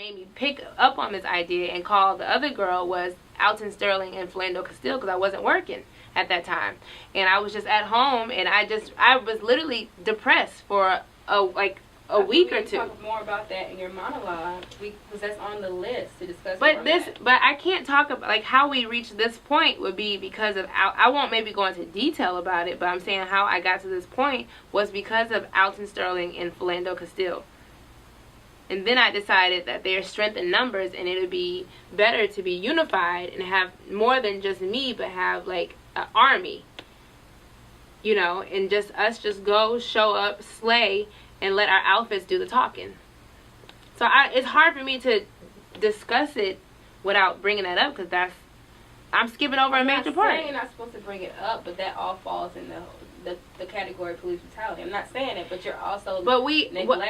made me pick up on this idea and call the other girl was Alton Sterling and Philando Castile, because I wasn't working at that time, and I was just at home, and I was literally depressed for a week or two. Talk more about that in your monologue, because that's on the list to discuss. But I can't talk about like how we reached this point would be because of I won't maybe go into detail about it, but I'm saying how I got to this point was because of Alton Sterling and Philando Castile. And then I decided that there's strength in numbers, and it would be better to be unified and have more than just me, but have like an army, you know, and just us just go, show up, slay, and let our outfits do the talking. So it's hard for me to discuss it without bringing that up, because I'm skipping over a major part. I'm not saying you're not supposed to bring it up, but that all falls in the category of police brutality. I'm not saying it, but you're also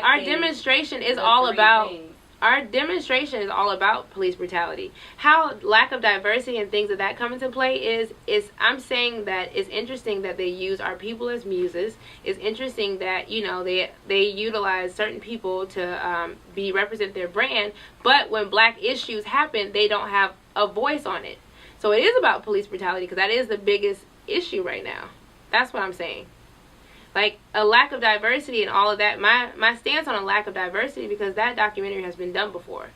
our demonstration is all about police brutality. How lack of diversity and things of that come into play is I'm saying that it's interesting that they use our people as muses. It's interesting that, you know, they utilize certain people to represent their brand, but when black issues happen, they don't have a voice on it. So it is about police brutality, because that is the biggest issue right now. That's what I'm saying. Like, a lack of diversity and all of that. My stance on a lack of diversity, because that documentary has been done before.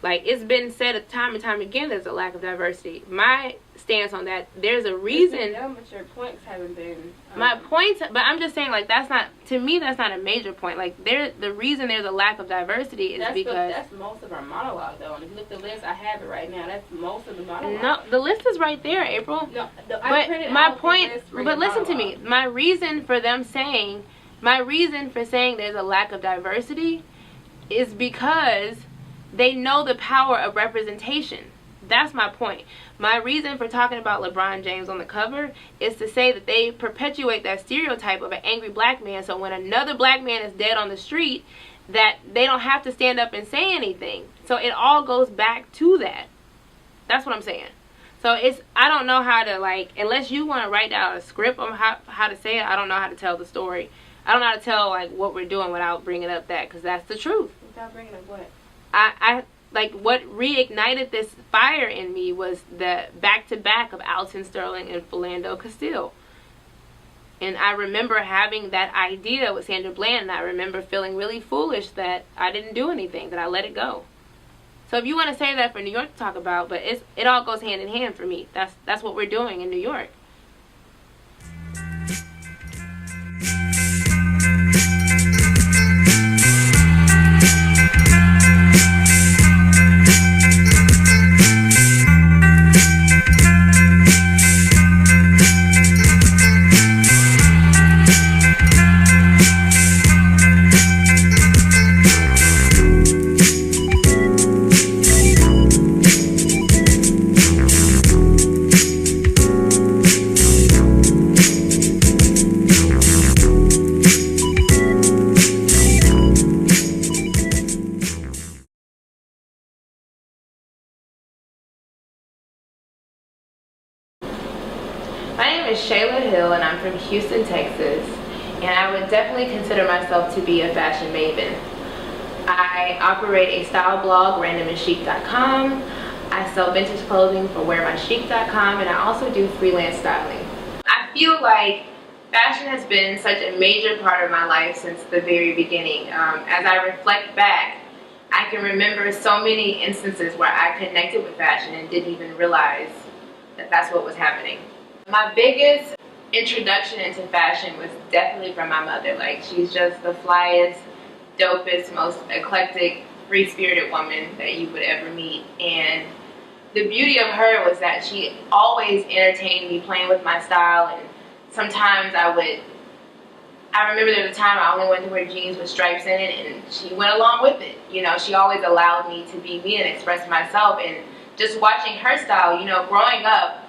Like, it's been said time and time again there's a lack of diversity. My stance on that, there's a reason. But your points haven't been. My points, but I'm just saying, like, that's not, to me, that's not a major point. Like, the reason there's a lack of diversity is because. That's most of our monologue, though. And if you look at the list, I have it right now. That's most of the monologue. No, the list is right there, April. No, I printed my point. But listen to me. My reason for saying there's a lack of diversity is because they know the power of representation. That's my point. My reason for talking about LeBron James on the cover is to say that they perpetuate that stereotype of an angry black man, so when another black man is dead on the street, that they don't have to stand up and say anything. So it all goes back to that. That's what I'm saying. So I don't know how to, like, unless you want to write out a script on how to say it, I don't know how to tell the story. I don't know how to tell, like, what we're doing without bringing up that, because that's the truth. Without bringing up what? Like, what reignited this fire in me was the back-to-back of Alton Sterling and Philando Castile. And I remember having that idea with Sandra Bland, and I remember feeling really foolish that I didn't do anything, that I let it go. So if you want to say that for New York to talk about, but it all goes hand in hand for me. That's what we're doing in New York. My name is Shayla Hill, and I'm from Houston, Texas, and I would definitely consider myself to be a fashion maven. I operate a style blog, randomandchic.com. I sell vintage clothing for wearmychic.com, and I also do freelance styling. I feel like fashion has been such a major part of my life since the very beginning. As I reflect back, I can remember so many instances where I connected with fashion and didn't even realize that that's what was happening. My biggest introduction into fashion was definitely from my mother. Like, she's just the flyest, dopest, most eclectic, free-spirited woman that you would ever meet. And the beauty of her was that she always entertained me playing with my style, and sometimes I remember there was a time I only wanted to wear jeans with stripes in it, and she went along with it. You know, she always allowed me to be me and express myself. And just watching her style, you know, growing up,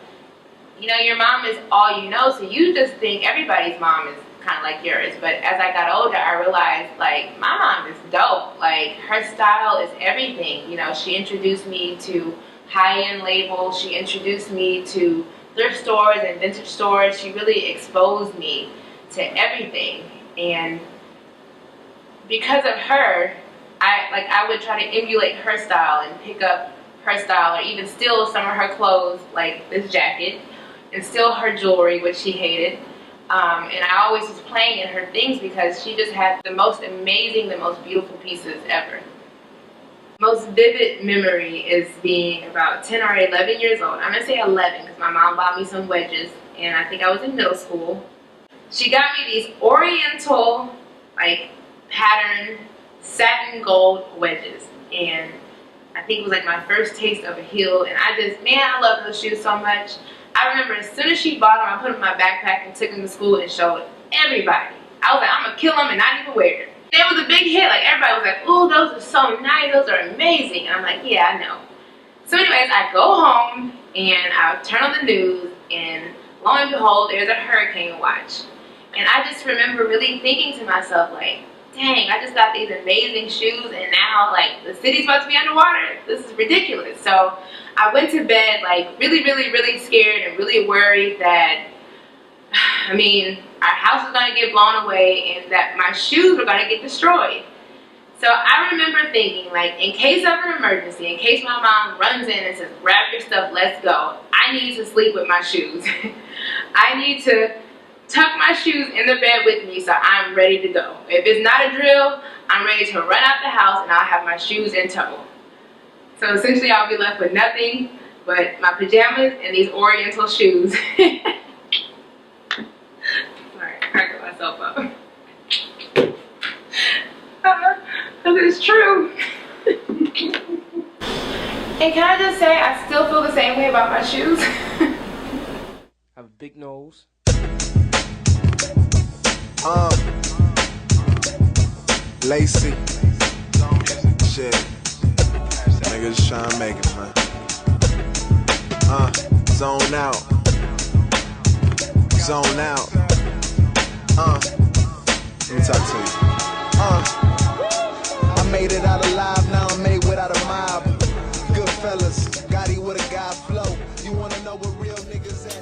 you know, your mom is all you know, so you just think everybody's mom is kind of like yours. But as I got older, I realized, like, my mom is dope. Like, her style is everything. You know, she introduced me to high-end labels. She introduced me to thrift stores and vintage stores. She really exposed me to everything. And because of her, I would try to emulate her style and pick up her style, or even steal some of her clothes, like this jacket, and steal her jewelry, which she hated. And I always was playing in her things because she just had the most amazing, the most beautiful pieces ever. Most vivid memory is being about 10 or 11 years old. I'm gonna say 11 because my mom bought me some wedges, and I think I was in middle school. She got me these Oriental, like, pattern satin gold wedges, and I think it was like my first taste of a heel, and I love those shoes so much. I remember as soon as she bought them, I put them in my backpack and took them to school and showed everybody. I was like, I'm gonna kill them and not even wear them. It was a big hit. Like, everybody was like, "Ooh, those are so nice. Those are amazing." And I'm like, "Yeah, I know." So anyways, I go home and I turn on the news, and lo and behold, there's a hurricane watch. And I just remember really thinking to myself, like, dang, I just got these amazing shoes, and now, like, the city's about to be underwater. This is ridiculous. So I went to bed, like, really, really, really scared and really worried that, I mean, our house was going to get blown away and that my shoes were going to get destroyed. So I remember thinking, like, in case of an emergency, in case my mom runs in and says, "Grab your stuff, let's go," I need to sleep with my shoes. I need to tuck my shoes in the bed with me so I'm ready to go. If it's not a drill, I'm ready to run out the house and I'll have my shoes in tow. So essentially I'll be left with nothing but my pajamas and these Oriental shoes. Sorry, I got myself up. It's true. And can I just say, I still feel the same way about my shoes. I have a big nose. Lacy. Shit. Niggas just tryna make it, man. Zone out. Zone out. Let me talk to you. I made it out alive, now I'm made without a mob. Good fellas, Gotti with a God flow. You wanna know what real niggas at?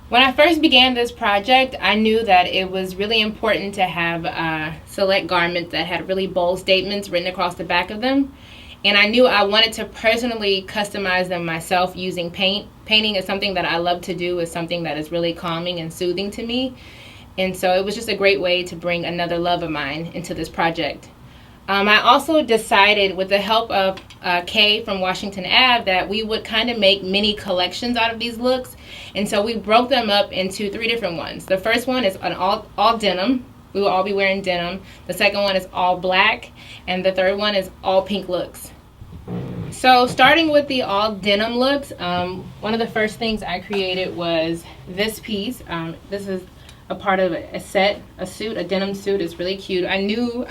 When I first began this project, I knew that it was really important to have select garments that had really bold statements written across the back of them. And I knew I wanted to personally customize them myself using paint. Painting is something that I love to do. It's something that is really calming and soothing to me. And so it was just a great way to bring another love of mine into this project. I also decided, with the help of Kay from Washington Ave, that we would kind of make mini collections out of these looks. And so we broke them up into 3 different ones. The first one is an all denim. We will all be wearing denim. The second one is all black. And the third one is all pink looks. So starting with the all denim looks, one of the first things I created was this piece. This is a part of a set, a suit, a denim suit. It's really cute. I knew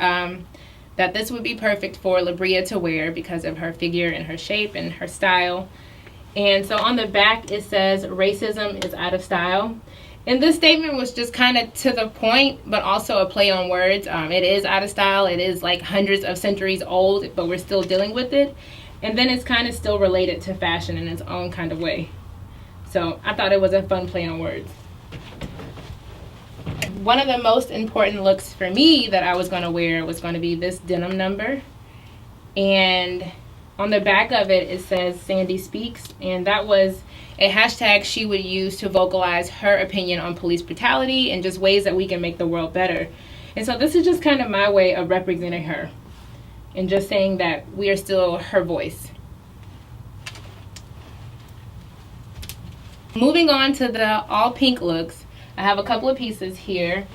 that this would be perfect for Labria to wear because of her figure and her shape and her style. And so on the back it says, "Racism is out of style." And this statement was just kind of to the point, but also a play on words. It is out of style. It is like hundreds of centuries old, but we're still dealing with it. And then it's kind of still related to fashion in its own kind of way. So I thought it was a fun play on words. One of the most important looks for me that I was going to wear was going to be this denim number. And on the back of it, it says "Sandy Speaks." And that was a hashtag she would use to vocalize her opinion on police brutality and just ways that we can make the world better. And so this is just kind of my way of representing her and just saying that we are still her voice. Moving on to the all pink looks, I have a couple of pieces here.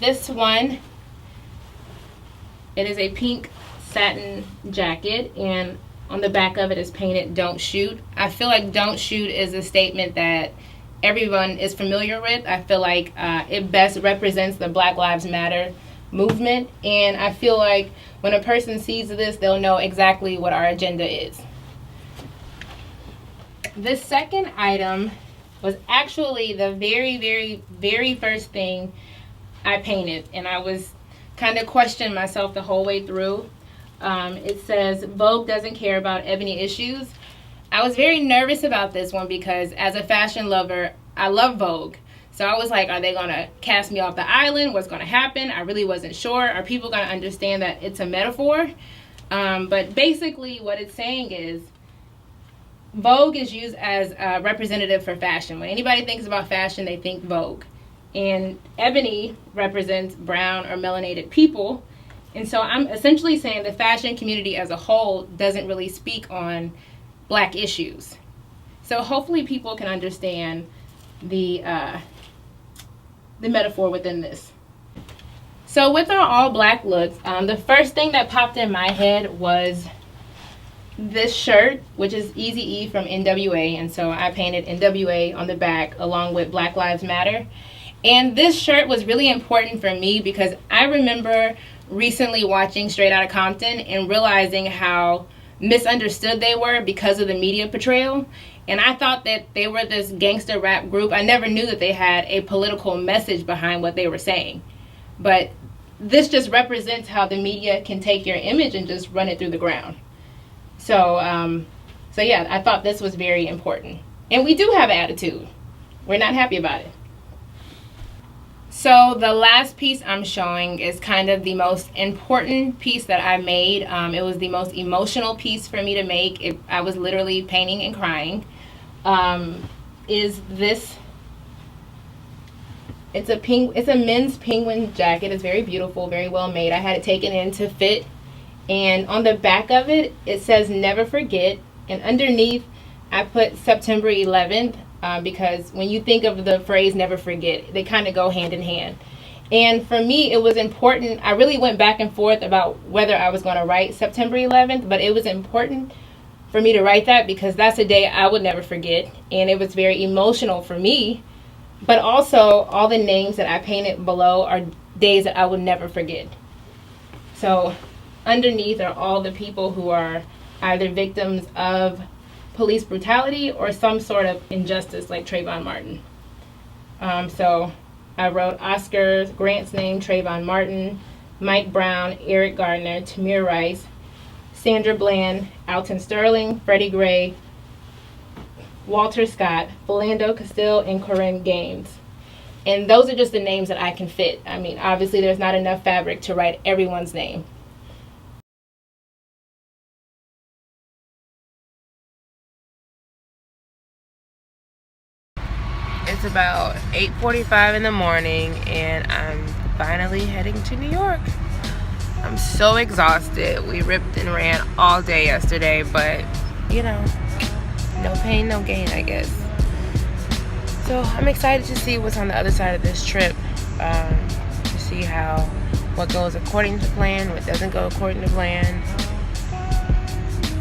This one, it is a pink satin jacket, and on the back of it is painted "Don't Shoot." I feel like "Don't Shoot" is a statement that everyone is familiar with. I feel like it best represents the Black Lives Matter movement, and I feel like when a person sees this, they'll know exactly what our agenda is. The second item was actually the very first thing I painted, and I was kind of questioning myself the whole way through. It says, "Vogue doesn't care about ebony issues." I was very nervous about this one because as a fashion lover, I love Vogue. So I was like, are they going to cast me off the island? What's going to happen? I really wasn't sure. Are people going to understand that it's a metaphor? But basically what it's saying is Vogue is used as a representative for fashion. When anybody thinks about fashion, they think Vogue. And ebony represents brown or melanated people. And so I'm essentially saying the fashion community as a whole doesn't really speak on Black issues. So hopefully people can understand the metaphor within this. So with our all black looks, the first thing that popped in my head was this shirt, which is Eazy-E from NWA, and so I painted NWA on the back along with Black Lives Matter. And this shirt was really important for me because I remember recently watching Straight Outta Compton and realizing how misunderstood they were because of the media portrayal. And I thought that they were this gangster rap group. I never knew that they had a political message behind what they were saying. But this just represents how the media can take your image and just run it through the ground. So yeah, I thought this was very important. And we do have attitude. We're not happy about it. So the last piece I'm showing is kind of the most important piece that I made. It was the most emotional piece for me to make. I was literally painting and crying. Is this? It's a men's penguin jacket. It's very beautiful, very well made. I had it taken in to fit. And on the back of it, it says "Never Forget." And underneath, I put September 11th. Because when you think of the phrase "never forget," they kind of go hand in hand. And for me, it was important. I really went back and forth about whether I was going to write September 11th, but it was important for me to write that because that's a day I would never forget. And it was very emotional for me. But also, all the names that I painted below are days that I would never forget. So underneath are all the people who are either victims of police brutality or some sort of injustice like Trayvon Martin. So I wrote Oscar Grant's name, Trayvon Martin, Mike Brown, Eric Gardner, Tamir Rice, Sandra Bland, Alton Sterling, Freddie Gray, Walter Scott, Philando Castile, and Corinne Gaines. And those are just the names that I can fit. I mean, obviously there's not enough fabric to write everyone's name. It's about 8:45 in the morning and I'm finally heading to New York. I'm so exhausted. We ripped and ran all day yesterday, but you know, no pain, no gain, I guess. So I'm excited to see what's on the other side of this trip, to see what goes according to plan, what doesn't go according to plan.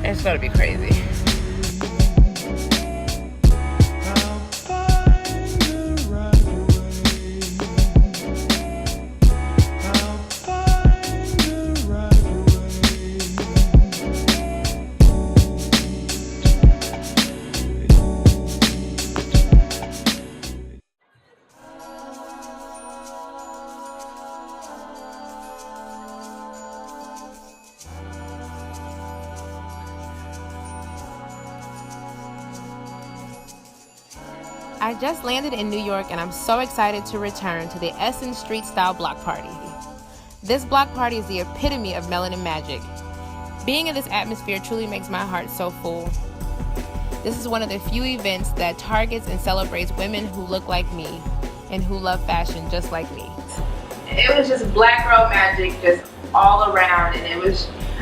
It's gonna be crazy. I just landed in New York and I'm so excited to return to the Essence Street Style Block Party. This block party is the epitome of melanin magic. Being in this atmosphere truly makes my heart so full. This is one of the few events that targets and celebrates women who look like me and who love fashion just like me. It was just black girl magic just all around, and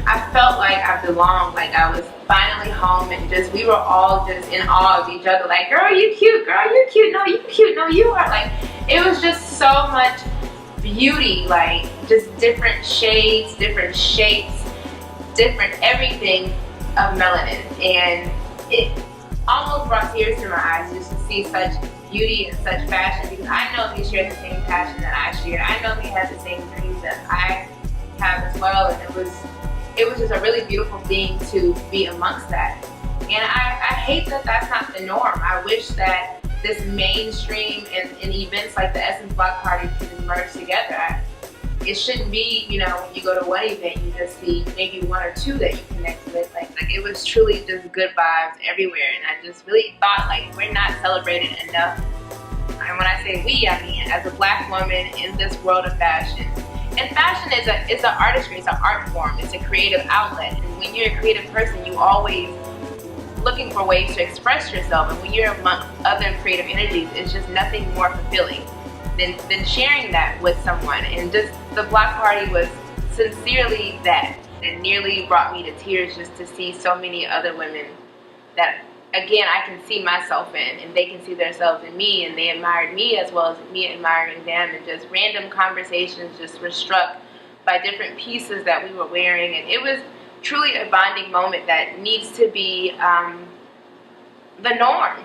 I felt like I belonged, like I was finally home, and just we were all just in awe of each other. Like, girl, you cute. Girl, you cute. No, you cute. No, you are. Like, it was just so much beauty, like just different shades, different shapes, different everything of melanin, and it almost brought tears to my eyes just to see such beauty and such fashion, because I know they share the same passion that I share. I know they have the same dreams that I have as well, and it was just a really beautiful thing to be amongst that. And I hate that that's not the norm. I wish that this mainstream and events like the Essence Block Party can merge together. It shouldn't be, you know, when you go to one event, you just see maybe one or two that you connect with. Like it was truly just good vibes everywhere. And I just really thought, like, we're not celebrated enough. And when I say we, I mean as a Black woman in this world of fashion. And fashion is an artistry, it's an art form, it's a creative outlet. And when you're a creative person, you always looking for ways to express yourself. And when you're amongst other creative energies, it's just nothing more fulfilling than sharing that with someone. And just the block party was sincerely that. It nearly brought me to tears just to see so many other women that, again, I can see myself in, and they can see themselves in me, and they admired me as well as me admiring them. And just random conversations just were struck by different pieces that we were wearing. And it was truly a bonding moment that needs to be the norm.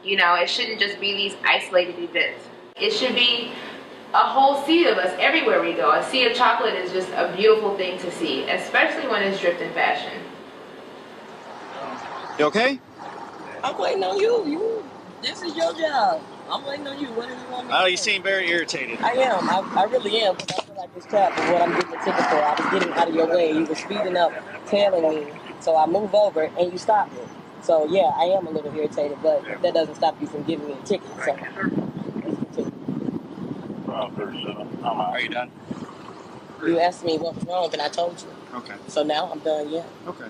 You know, it shouldn't just be these isolated events. It should be a whole sea of us everywhere we go. A sea of chocolate is just a beautiful thing to see, especially when it's dripped in fashion. You okay? I'm waiting on you. This is your job. I'm waiting on you. What do you want me to Oh, do? you seem very irritated. I am. I really am, because I feel like this trap is what I'm getting a ticket for. I was getting out of your way. You were speeding up, tailing me. So I move over, and you stopped me. So, yeah, I am a little irritated, but that doesn't stop you from giving me a ticket. So, let's continue. Are you done? You asked me what was wrong, and I told you. Okay. So now I'm done, yeah. Okay.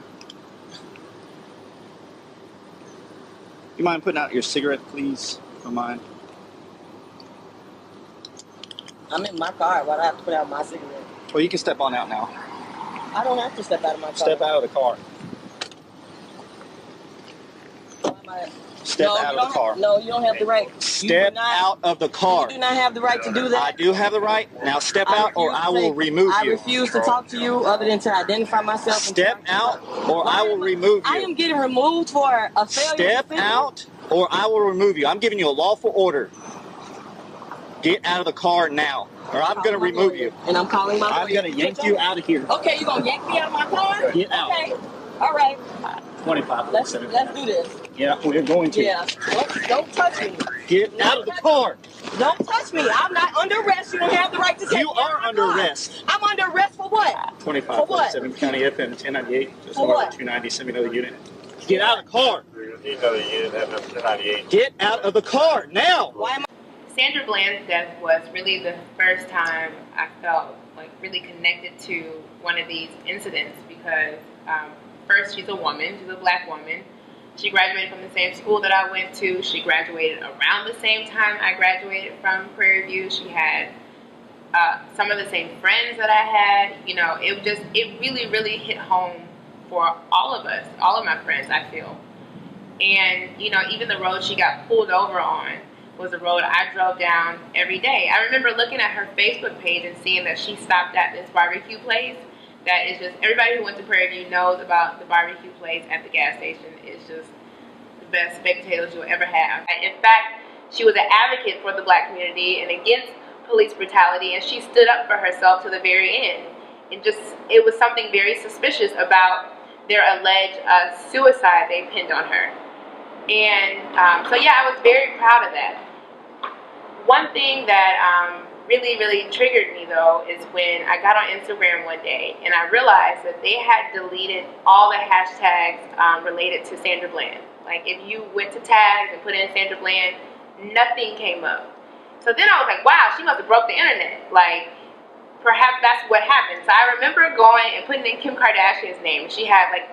You mind putting out your cigarette, please? Don't mind. I'm in my car. Why do I have to put out my cigarette? Well, you can step on out now. I don't have to step out of my car. Step out of the car. Why am I... Step out of the car. No, you don't have the right. Step out of the car. You do not have the right to do that. I do have the right. Now step out or I will remove you. I refuse to talk to you other than to identify myself. Step out or I will remove you. I am getting removed for a failure. Step out or I will remove you. I'm giving you a lawful order. Get out of the car now or I'm going to remove you. And I'm calling my lawyer. I'm going to yank you out of here. Okay, you're going to yank me out of my car? Get out. Okay. All right. 25. Let's do this. Yeah, we're going to. Yeah. Don't touch me. Get out of the car. Don't touch me. I'm not under arrest. You don't have the right to take me. You are under arrest. I'm under arrest for what? 25, For what? 47 County FM 1098. Just For what? 290. Send me another unit. Get out of the car. Another unit, FM 1098. Get out of the car now. Why am Sandra Bland's death was really the first time I felt like really connected to one of these incidents, because first, she's a woman, she's a Black woman. She graduated from the same school that I went to. She graduated around the same time I graduated from Prairie View. She had some of the same friends that I had. You know, it really, really hit home for all of us, all of my friends, I feel. And, you know, even the road she got pulled over on was a road I drove down every day. I remember looking at her Facebook page and seeing that she stopped at this barbecue place. That is just, everybody who went to Prairie View knows about the barbecue place at the gas station. It's just the best baked potatoes you'll ever have. In fact, she was an advocate for the Black community and against police brutality, and she stood up for herself to the very end. It was something very suspicious about their alleged suicide they pinned on her. And so yeah, I was very proud of that. One thing that really, really triggered me though is when I got on Instagram one day and I realized that they had deleted all the hashtags related to Sandra Bland. Like if you went to tags and put in Sandra Bland, nothing came up. So then I was like, wow, she must have broke the internet. Like perhaps that's what happened. So I remember going and putting in Kim Kardashian's name. She had like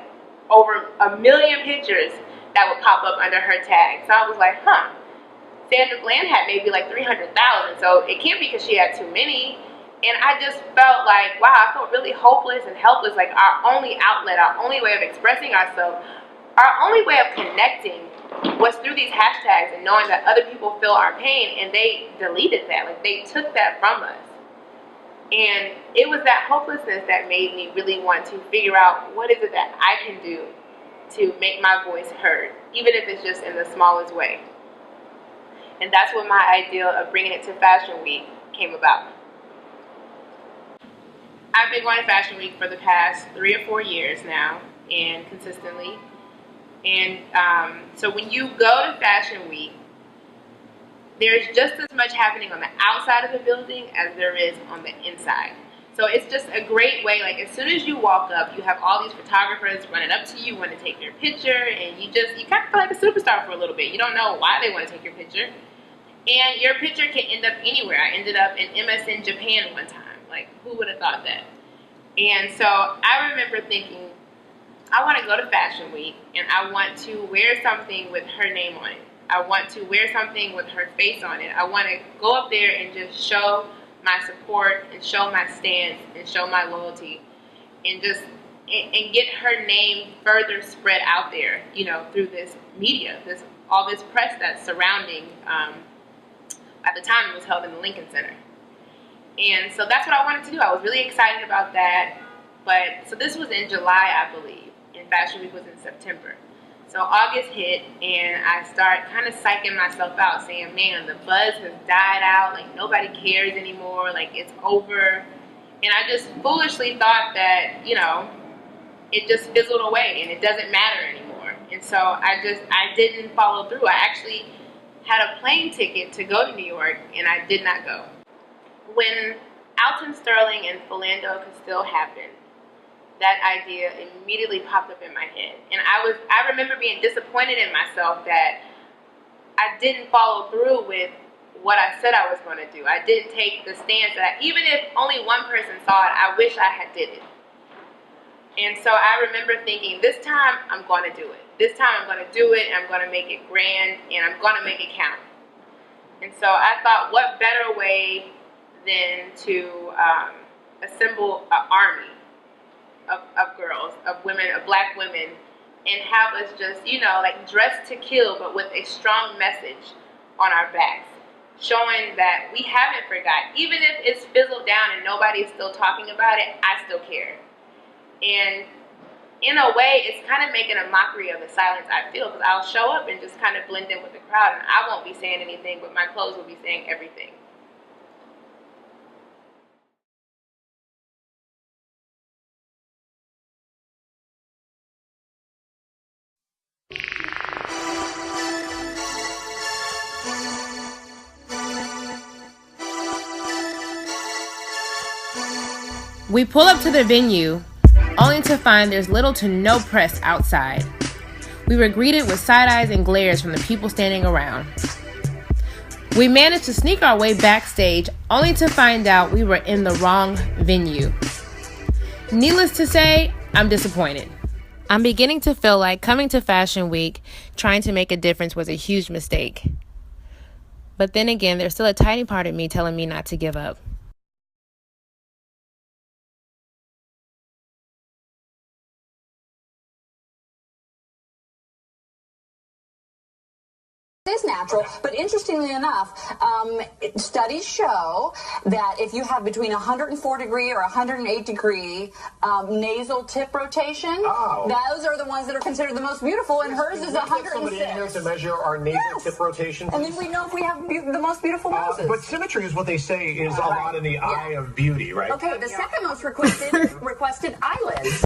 over 1 million pictures that would pop up under her tag. So I was like, Sandra Bland had maybe like 300,000, so it can't be because she had too many. And I just felt like, wow, I felt really hopeless and helpless. Like our only outlet, our only way of expressing ourselves, our only way of connecting was through these hashtags and knowing that other people feel our pain, and they deleted that. Like they took that from us. And it was that hopelessness that made me really want to figure out what is it that I can do to make my voice heard, even if it's just in the smallest way. And that's what my idea of bringing it to Fashion Week came about. I've been going to Fashion Week for the past 3 or 4 years now, and consistently. And so when you go to Fashion Week, there's just as much happening on the outside of the building as there is on the inside. So it's just a great way, like as soon as you walk up, you have all these photographers running up to you, want to take your picture, and you kind of feel like a superstar for a little bit. You don't know why they want to take your picture. And your picture can end up anywhere. I ended up in MSN Japan one time. Like, who would have thought that? And so I remember thinking, I want to go to Fashion Week, and I want to wear something with her name on it. I want to wear something with her face on it. I want to go up there and just show my support and show my stance and show my loyalty and just and get her name further spread out there, you know, through this media, all this press that's surrounding. At the time, it was held in the Lincoln Center. And so that's what I wanted to do. I was really excited about that. But so this was in July, I believe, and Fashion Week was in September. So August hit, and I start kind of psyching myself out, saying, man, the buzz has died out. Like, nobody cares anymore. Like, it's over. And I just foolishly thought that, you know, it just fizzled away, and it doesn't matter anymore. And so I didn't follow through. I actually had a plane ticket to go to New York, and I did not go. When Alton Sterling and Philando Castile happened, that idea immediately popped up in my head. And I remember being disappointed in myself that I didn't follow through with what I said I was going to do. I didn't take the stance that even if only one person saw it, I wish I had did it. And so I remember thinking, this time I'm going to do it. This time I'm going to do it, and I'm going to make it grand, and I'm going to make it count. And so I thought, what better way than to assemble an army of girls, of women, of black women, and have us just, you know, like dressed to kill, but with a strong message on our backs, showing that we haven't forgot. Even if it's fizzled down and nobody's still talking about it, I still care. And in a way, it's kind of making a mockery of the silence I feel, because I'll show up and just kind of blend in with the crowd, and I won't be saying anything, but my clothes will be saying everything. We pull up to the venue, only to find there's little to no press outside. We were greeted with side eyes and glares from the people standing around. We managed to sneak our way backstage, only to find out we were in the wrong venue. Needless to say, I'm disappointed. I'm beginning to feel like coming to Fashion Week, trying to make a difference, was a huge mistake. But then again, there's still a tiny part of me telling me not to give up. Is natural, but interestingly enough, studies show that if you have between 104 degree or 108 degree nasal tip rotation, those are the ones that are considered the most beautiful, and hers is 106. Somebody in here to measure our nasal tip rotation, and then we know if we have the most beautiful noses. But symmetry is what they say is a lot in the eye of beauty, right? Okay, the second most requested eyelids.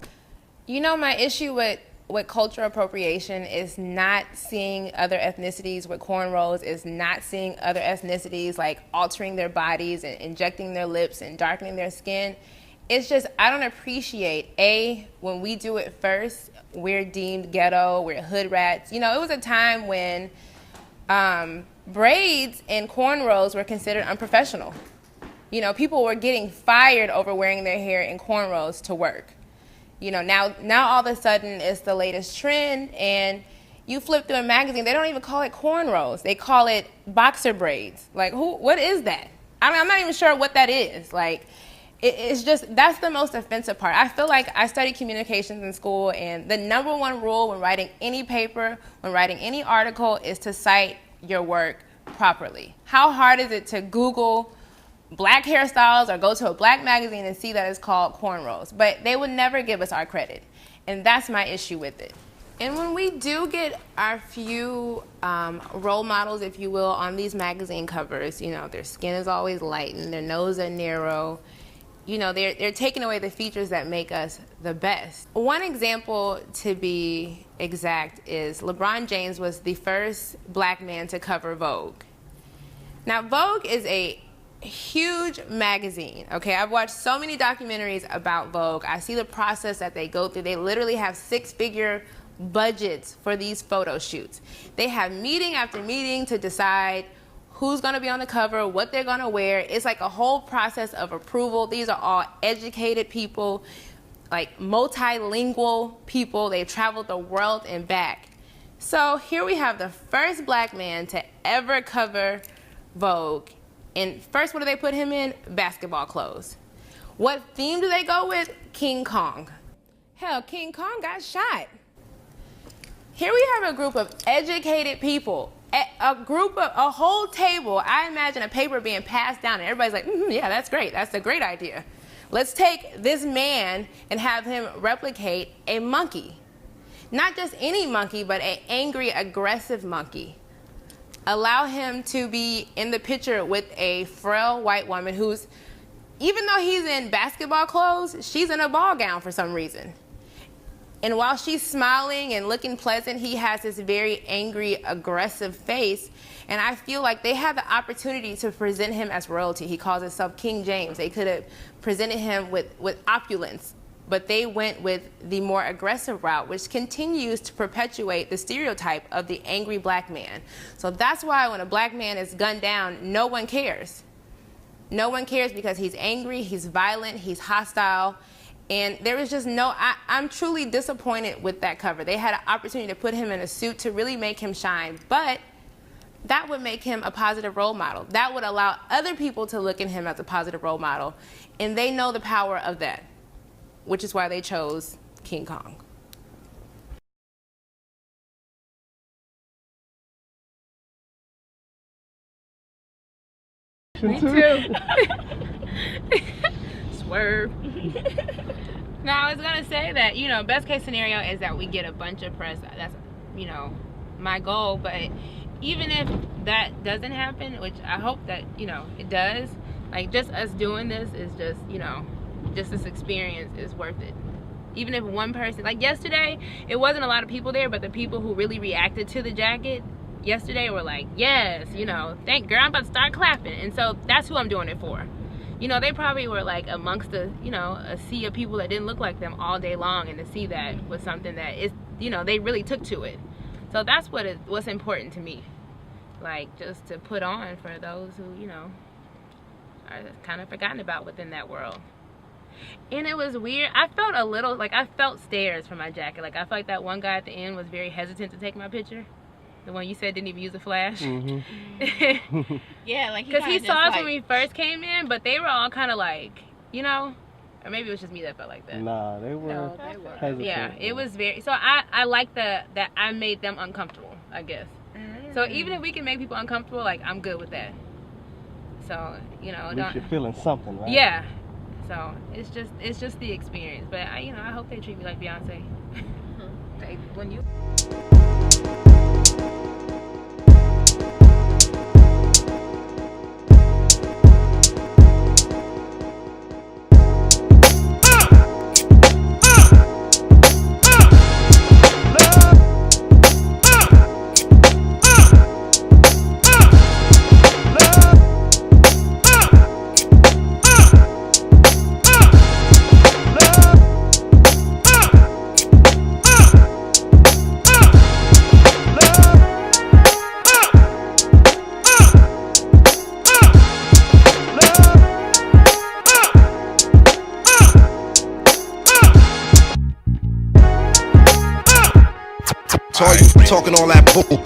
You know, my issue with cultural appropriation is not seeing other ethnicities with cornrows, is not seeing other ethnicities like altering their bodies and injecting their lips and darkening their skin. It's just, I don't appreciate, when we do it first, we're deemed ghetto, we're hood rats. You know, it was a time when braids and cornrows were considered unprofessional. You know, people were getting fired over wearing their hair in cornrows to work. You know, now all of a sudden it's the latest trend, and you flip through a magazine, they don't even call it cornrows. They call it boxer braids. Like, what is that? I'm not even sure what that is. Like, it's just, that's the most offensive part. I feel like I studied communications in school, and the number one rule when writing any paper, when writing any article, is to cite your work properly. How hard is it to Google black hairstyles or go to a black magazine and see that it's called cornrows? But they would never give us our credit, and that's my issue with it. And when we do get our few role models, if you will, on these magazine covers, you know, their skin is always light and their nose are narrow. You know, they're taking away the features that make us the best. One example, to be exact, is LeBron James was the first black man to cover Vogue. Now, Vogue is a huge magazine, okay? I've watched so many documentaries about Vogue. I see the process that they go through. They literally have six-figure budgets for these photo shoots. They have meeting after meeting to decide who's going to be on the cover, what they're going to wear. It's like a whole process of approval. These are all educated people, like multilingual people. They've traveled the world and back. So here we have the first black man to ever cover Vogue. And first, what do they put him in? Basketball clothes. What theme do they go with? King Kong. Hell, King Kong got shot. Here we have a group of educated people, a whole table. I imagine a paper being passed down, and everybody's like, yeah, that's great. That's a great idea. Let's take this man and have him replicate a monkey. Not just any monkey, but an angry, aggressive monkey. Allow him to be in the picture with a frail white woman who's, even though he's in basketball clothes, she's in a ball gown for some reason. And while she's smiling and looking pleasant, he has this very angry, aggressive face. And I feel like they had the opportunity to present him as royalty. He calls himself King James. They could have presented him with opulence, but they went with the more aggressive route, which continues to perpetuate the stereotype of the angry black man. So that's why when a black man is gunned down, no one cares. No one cares because he's angry, he's violent, he's hostile. And there was just I'm truly disappointed with that cover. They had an opportunity to put him in a suit to really make him shine, but that would make him a positive role model. That would allow other people to look at him as a positive role model, and they know the power of that, which is why they chose King Kong. Me too. Swerve. Now, I was going to say that, you know, best case scenario is that we get a bunch of press. That's, you know, my goal. But even if that doesn't happen, which I hope that, you know, it does, like, just us doing this is just, you know, just this experience is worth it. Even if one person, like yesterday, it wasn't a lot of people there, but the people who really reacted to the jacket yesterday were like, yes, you know, thank girl, I'm about to start clapping. And so that's who I'm doing it for. You know, they probably were like amongst a, you know, a sea of people that didn't look like them all day long, and to see that was something that is, you know, they really took to it. So that's what's important to me. Like, just to put on for those who, you know, are kind of forgotten about within that world. And it was weird. I felt a little, like, I felt stares from my jacket. Like, I felt like that one guy at the end was very hesitant to take my picture. The one you said didn't even use a flash. Mm-hmm. Yeah, like because he saw us when we first came in, but they were all kind of like, you know, or maybe it was just me that felt like that. Nah, they were. No, they were. Hesitant. Yeah, it was very. So I like that I made them uncomfortable, I guess. Mm-hmm. So even if we can make people uncomfortable, like, I'm good with that. So, you know, at least you're feeling something, right? Yeah. So it's just the experience. But I hope they treat me like Beyonce. Like when you. So are you talking all that bull?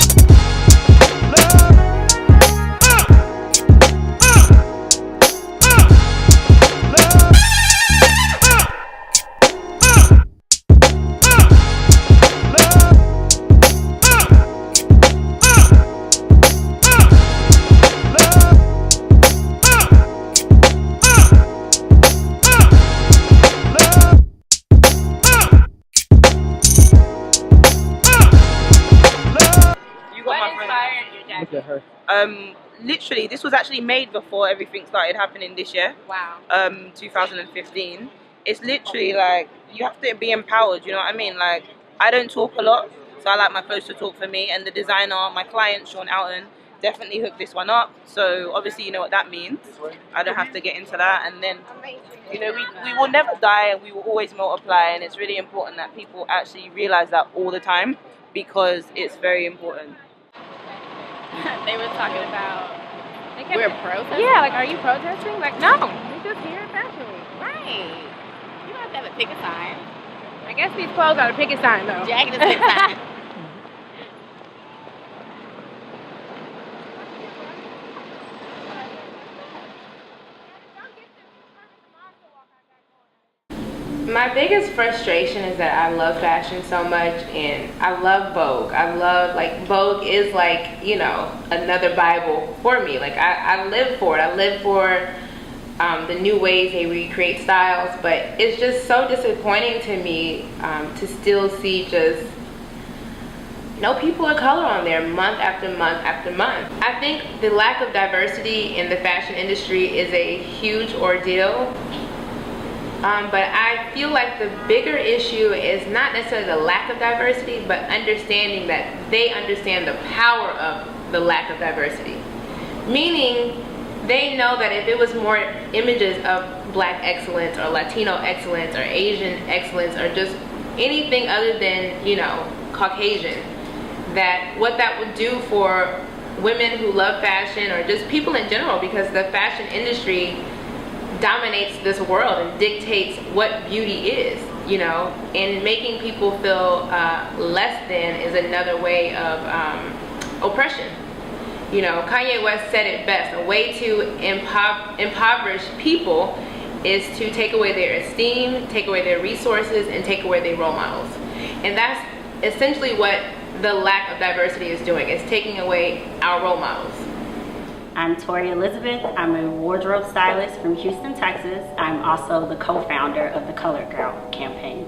Exactly. Look at her. Literally, this was actually made before everything started happening this year. Wow. 2015. It's literally like, you have to be empowered, you know what I mean? Like, I don't talk a lot, so I like my clothes to talk for me. And the designer, my client, Sean Alton, definitely hooked this one up. So obviously you know what that means. I don't have to get into that. And then, you know, we will never die and we will always multiply. And it's really important that people actually realize that all the time, because it's very important. They were talking about. We're protesting? Yeah, like, are you protesting? Like, no, we're just here at Fashion Week. Right. You don't have to have a picket sign. I guess these clothes are the picket sign, though. Jacket is picket sign. My biggest frustration is that I love fashion so much, and I love Vogue. I love, like, Vogue is like, you know, another Bible for me. Like, I live for it. I live for the new ways they recreate styles, but it's just so disappointing to me to still see just no people of color on there month after month after month. I think the lack of diversity in the fashion industry is a huge ordeal. But I feel like the bigger issue is not necessarily the lack of diversity, but understanding that they understand the power of the lack of diversity. Meaning, they know that if it was more images of Black excellence or Latino excellence or Asian excellence or just anything other than, you know, Caucasian, that what that would do for women who love fashion or just people in general, because the fashion industry dominates this world and dictates what beauty is, you know, and making people feel less than is another way of oppression. You know, Kanye West said it best: a way to impoverish people is to take away their esteem, take away their resources, and take away their role models. And that's essentially what the lack of diversity is doing. It's taking away our role models. I'm Tori Elizabeth. I'm a wardrobe stylist from Houston, Texas. I'm also the co-founder of the Colored Girl campaign.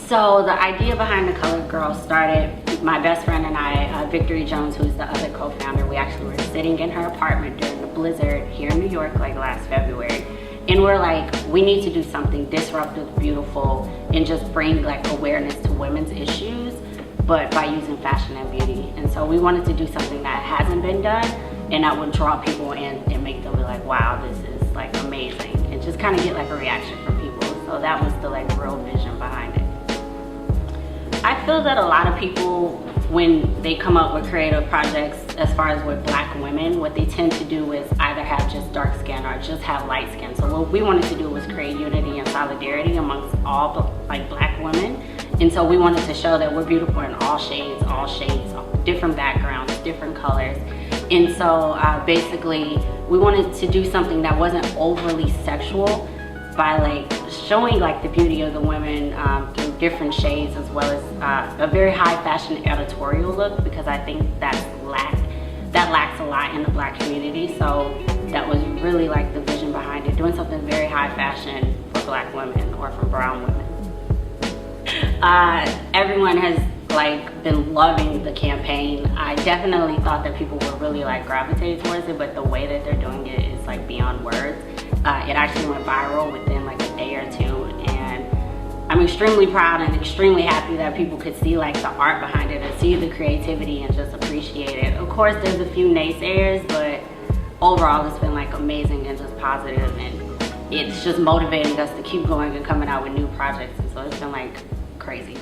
So the idea behind the Colored Girl started, my best friend and I, Victory Jones, who's the other co-founder, we actually were sitting in her apartment during the blizzard here in New York, like last February. And we're like, we need to do something disruptive, beautiful, and just bring like awareness to women's issues, but by using fashion and beauty. And so we wanted to do something that hasn't been done and that would draw people in and make them be like, wow, this is like amazing. And just kind of get like a reaction from people. So that was the like real vision behind it. I feel that a lot of people, when they come up with creative projects, as far as with Black women, what they tend to do is either have just dark skin or just have light skin. So what we wanted to do was create unity and solidarity amongst all like Black women. And so we wanted to show that we're beautiful in all shades, different backgrounds, different colors. And so basically we wanted to do something that wasn't overly sexual by like showing like the beauty of the women through different shades, as well as a very high fashion editorial look, because I think that lacks a lot in the Black community. So that was really like the vision behind it, doing something very high fashion for Black women or for brown women. Everyone has like been loving the campaign. I definitely thought that people would really like gravitate towards it, but the way that they're doing it is like beyond words. It actually went viral within like a day or two, and I'm extremely proud and extremely happy that people could see like the art behind it and see the creativity and just appreciate it. Of course, there's a few naysayers, but overall it's been like amazing and just positive, and it's just motivating us to keep going and coming out with new projects. And so it's been like crazy.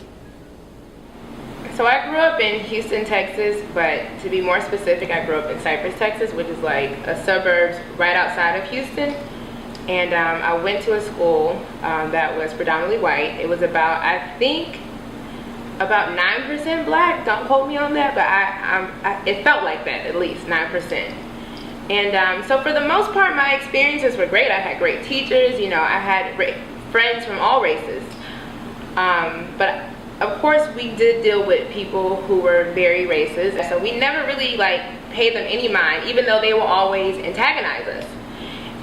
So I grew up in Houston, Texas, but to be more specific, I grew up in Cypress, Texas, which is like a suburbs right outside of Houston. And I went to a school that was predominantly white. It was about, I think, about 9% Black. Don't quote me on that, but it felt like that, at least 9%. And so for the most part, my experiences were great. I had great teachers, you know, I had friends from all races. But of course, we did deal with people who were very racist. So we never really like paid them any mind, even though they will always antagonize us.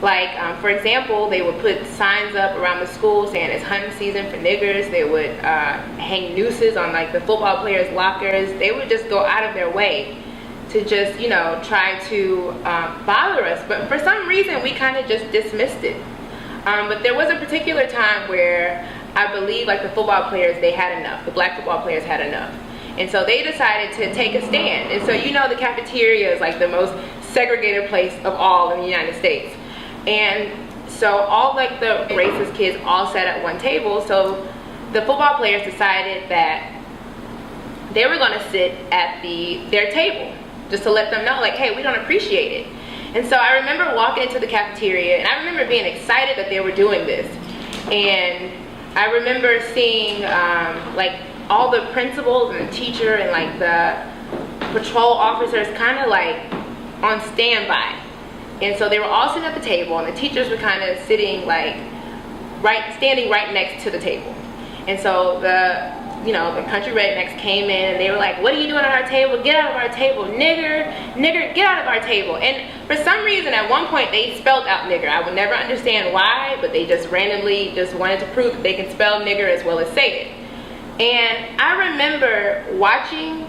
Like, for example, they would put signs up around the school saying it's hunting season for niggers. They would hang nooses on like the football players' lockers. They would just go out of their way to just, you know, try to bother us. But for some reason, we kind of just dismissed it. But there was a particular time where I believe like the football players, they had enough. The black football players had enough. And so they decided to take a stand. And so, you know, the cafeteria is like the most segregated place of all in the United States. And so all like the racist kids all sat at one table. So the football players decided that they were going to sit at their table just to let them know, like, hey, we don't appreciate it. And so I remember walking into the cafeteria, and I remember being excited that they were doing this. And I remember seeing like all the principals and the teacher and like the patrol officers kind of like on standby. And so they were all sitting at the table, and the teachers were kind of sitting like standing right next to the table. And so the country rednecks came in, and they were like, what are you doing at our table? Get out of our table. Nigger, get out of our table. And for some reason, at one point, they spelled out nigger. I would never understand why, but they just randomly just wanted to prove that they can spell nigger as well as say it. And I remember watching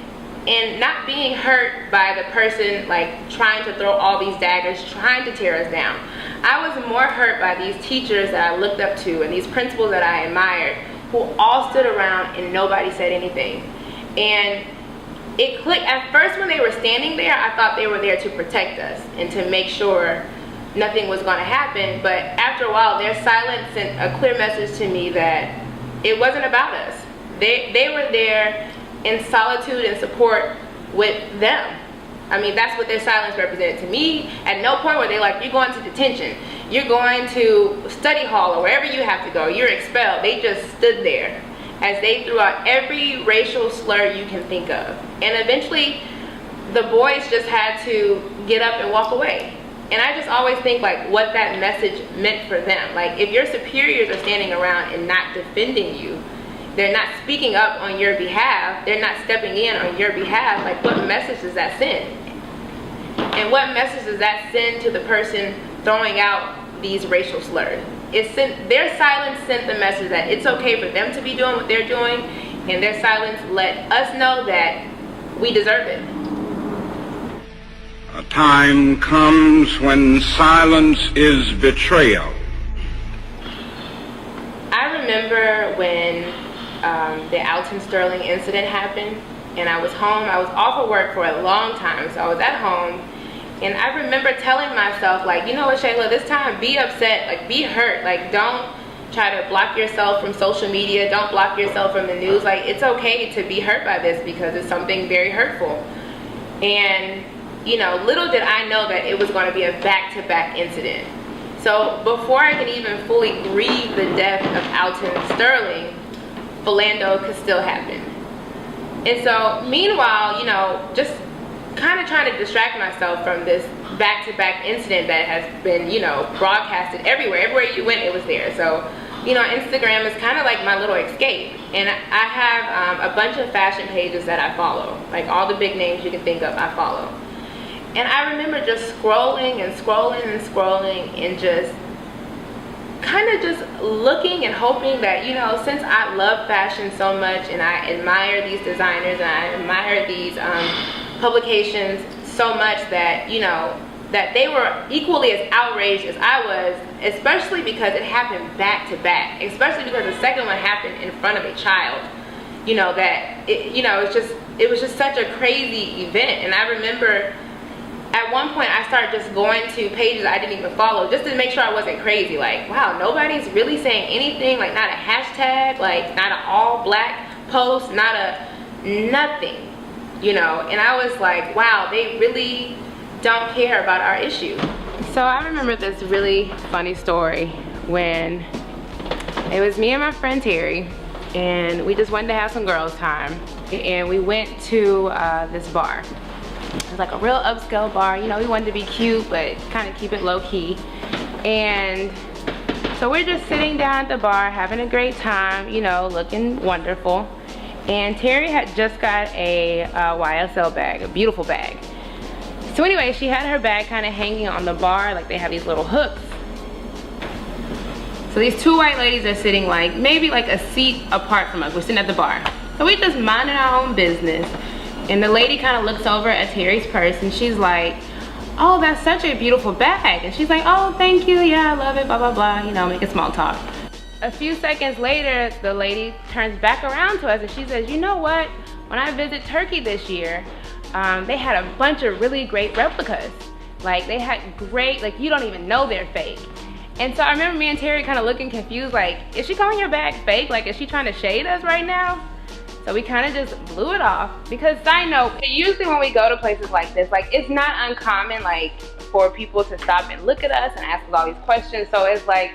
and not being hurt by the person like trying to throw all these daggers, trying to tear us down. I was more hurt by these teachers that I looked up to and these principals that I admired, who all stood around and nobody said anything. And it clicked. At first when they were standing there, I thought they were there to protect us and to make sure nothing was going to happen. But after a while, their silence sent a clear message to me that it wasn't about us. They were there in solitude and support with them. I mean, that's what their silence represented to me. At no point were they like, you're going to detention, you're going to study hall, or wherever you have to go, you're expelled. They just stood there as they threw out every racial slur you can think of. And eventually, the boys just had to get up and walk away. And I just always think like what that message meant for them. Like, if your superiors are standing around and not defending you, they're not speaking up on your behalf, they're not stepping in on your behalf, like what message does that send? And what message does that send to the person throwing out these racial slurs? Their silence sent the message that it's okay for them to be doing what they're doing, and their silence let us know that we deserve it. A time comes when silence is betrayal. I remember when the Alton Sterling incident happened, and I was home. I was off of work for a long time, so I was at home, and I remember telling myself, like, you know what, Shayla, this time be upset, like be hurt, like don't try to block yourself from social media, don't block yourself from the news. Like, it's okay to be hurt by this because it's something very hurtful. And you know, little did I know that it was going to be a back-to-back incident. So before I could even fully grieve the death of Alton Sterling, Philando could still happen. And so meanwhile, you know, just kind of trying to distract myself from this back-to-back incident that has been, you know, broadcasted everywhere you went, it was there. So, you know, Instagram is kind of like my little escape. And I have a bunch of fashion pages that I follow, like all the big names you can think of I follow. And I remember just scrolling and scrolling and scrolling and just kind of just looking and hoping that, you know, since I love fashion so much and I admire these designers and I admire these publications so much, that, you know, that they were equally as outraged as I was, especially because it happened back to back, especially because the second one happened in front of a child. You know, that, it was just such a crazy event. And I remember at one point I started just going to pages I didn't even follow just to make sure I wasn't crazy. Like, wow, nobody's really saying anything, like not a hashtag, like not an all black post, not a nothing, you know. And I was like, wow, they really don't care about our issue. So I remember this really funny story when it was me and my friend Terry, and we just wanted to have some girls time, and we went to this bar. It was like a real upscale bar, you know. We wanted to be cute but kind of keep it low-key. And so we're just sitting down at the bar having a great time, you know, looking wonderful. And Terry had just got a YSL bag, a beautiful bag. So anyway, she had her bag kind of hanging on the bar, like they have these little hooks. So these two white ladies are sitting like, maybe like a seat apart from us. We're sitting at the bar. So we just minding our own business. And the lady kind of looks over at Terry's purse and she's like, oh, that's such a beautiful bag. And she's like, oh, thank you, yeah, I love it, blah, blah, blah, you know, making small talk. A few seconds later, the lady turns back around to us and she says, you know what? When I visit Turkey this year, they had a bunch of really great replicas. Like, they had great, like, you don't even know they're fake. And so I remember me and Terry kind of looking confused, like, is she calling your bag fake? Like, is she trying to shade us right now? So we kind of just blew it off. Because side note, usually when we go to places like this, like, it's not uncommon, like, for people to stop and look at us and ask us all these questions. So it's like,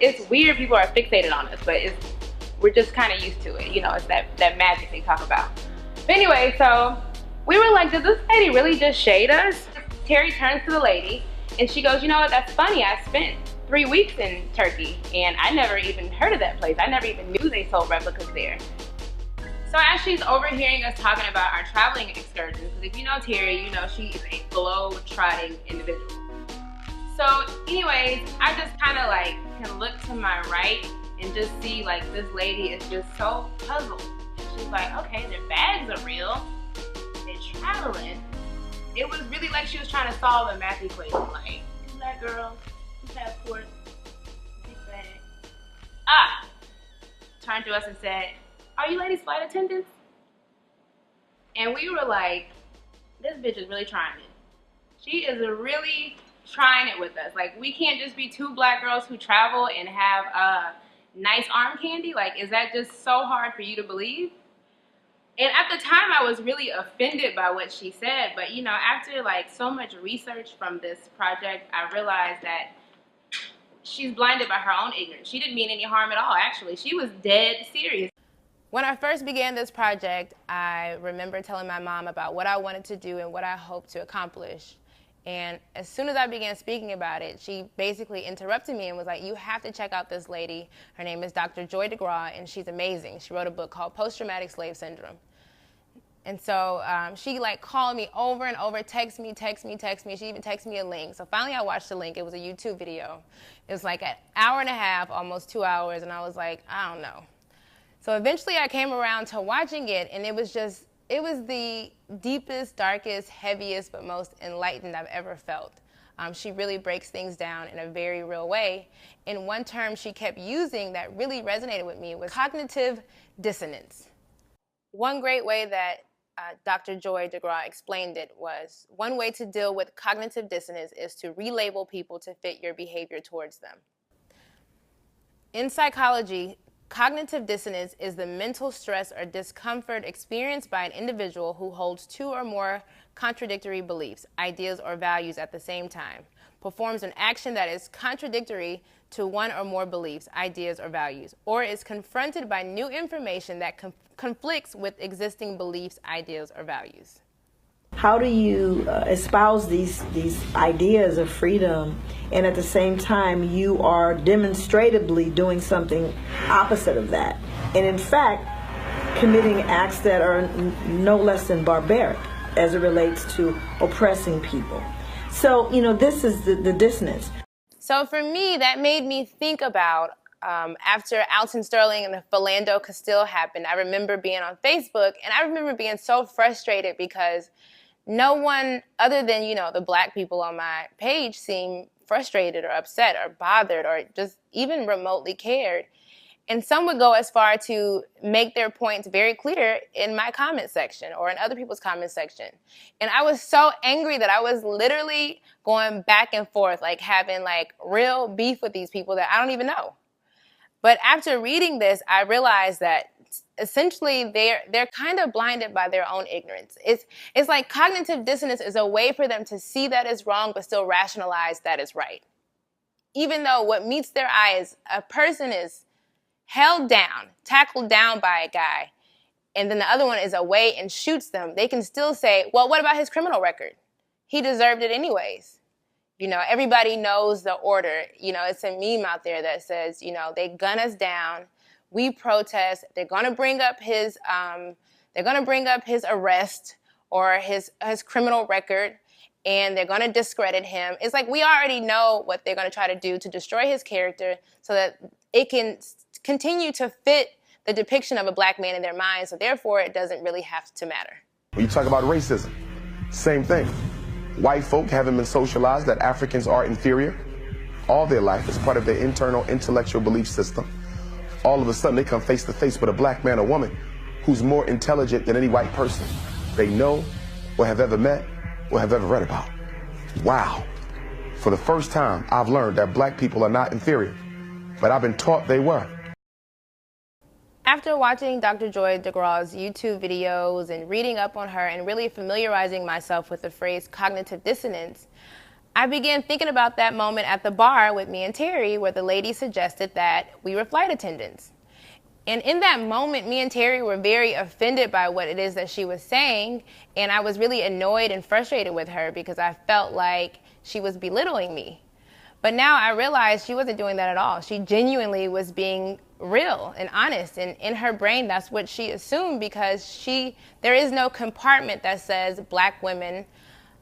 it's weird people are fixated on us, but we're just kind of used to it. You know, it's that magic they talk about. But anyway, so we were like, did this lady really just shade us? Terry turns to the lady and she goes, you know what, that's funny. I spent 3 weeks in Turkey and I never even heard of that place. I never even knew they sold replicas there. So as she's overhearing us talking about our traveling excursions, because if you know Terry, you know she is a globe-trotting individual. So anyways, I just kind of like can look to my right and just see like this lady is just so puzzled. And she's like, okay, their bags are real, they're traveling. It was really like she was trying to solve a math equation, like, two black girls, two passports, big bag. Turned to us and said, are you ladies flight attendants? And we were like, this bitch is really trying it. She is really trying it with us. Like, we can't just be two black girls who travel and have nice arm candy. Like, is that just so hard for you to believe? And at the time, I was really offended by what she said. But, you know, after, like, so much research from this project, I realized that she's blinded by her own ignorance. She didn't mean any harm at all, actually. She was dead serious. When I first began this project, I remember telling my mom about what I wanted to do and what I hoped to accomplish. And as soon as I began speaking about it, she basically interrupted me and was like, you have to check out this lady. Her name is Dr. Joy DeGraw, and she's amazing. She wrote a book called Post-Traumatic Slave Syndrome. And so she like called me over and over, text me. She even texted me a link. So finally I watched the link. It was a YouTube video. It was like an hour and a half, almost 2 hours. And I was like, I don't know. So eventually I came around to watching it, and it was the deepest, darkest, heaviest, but most enlightened I've ever felt. She really breaks things down in a very real way. And one term she kept using that really resonated with me was cognitive dissonance. One great way that Dr. Joy DeGraw explained it was, one way to deal with cognitive dissonance is to relabel people to fit your behavior towards them. In psychology, cognitive dissonance is the mental stress or discomfort experienced by an individual who holds two or more contradictory beliefs, ideas, or values at the same time, performs an action that is contradictory to one or more beliefs, ideas, or values, or is confronted by new information that conflicts with existing beliefs, ideas, or values. How do you espouse these ideas of freedom, and at the same time you are demonstratively doing something opposite of that, and in fact committing acts that are no less than barbaric as it relates to oppressing people? So, you know, this is the dissonance. So for me, that made me think about after Alton Sterling and the Philando Castile happened, I remember being on Facebook, and I remember being so frustrated because no one other than, you know, the black people on my page seemed frustrated or upset or bothered or just even remotely cared. And some would go as far to make their points very clear in my comment section or in other people's comment section. And I was so angry that I was literally going back and forth, like having like real beef with these people that I don't even know. But after reading this, I realized that essentially they're kind of blinded by their own ignorance. It's like cognitive dissonance is a way for them to see that is wrong but still rationalize that is right. Even though what meets their eye is a person is held down, tackled down by a guy, and then the other one is away and shoots them, they can still say, well, what about his criminal record? He deserved it anyways. You know, everybody knows the order. You know, it's a meme out there that says, you know, they gun us down, we protest, they're going to bring up his arrest or his criminal record, and they're going to discredit him. It's like we already know what they're going to try to do to destroy his character so that it can continue to fit the depiction of a black man in their minds, so therefore it doesn't really have to matter. When you talk about racism, same thing. White folk haven't been socialized that Africans are inferior all their life as part of their internal intellectual belief system. All of a sudden they come face to face with a black man or woman who's more intelligent than any white person they know or have ever met or have ever read about. Wow. For the first time, I've learned that black people are not inferior, but I've been taught they were. After watching Dr. Joy DeGraw's YouTube videos and reading up on her and really familiarizing myself with the phrase cognitive dissonance, I began thinking about that moment at the bar with me and Terry where the lady suggested that we were flight attendants. And in that moment, me and Terry were very offended by what it is that she was saying, and I was really annoyed and frustrated with her because I felt like she was belittling me. But now I realize she wasn't doing that at all. She genuinely was being real and honest, and in her brain that's what she assumed because there is no compartment that says black women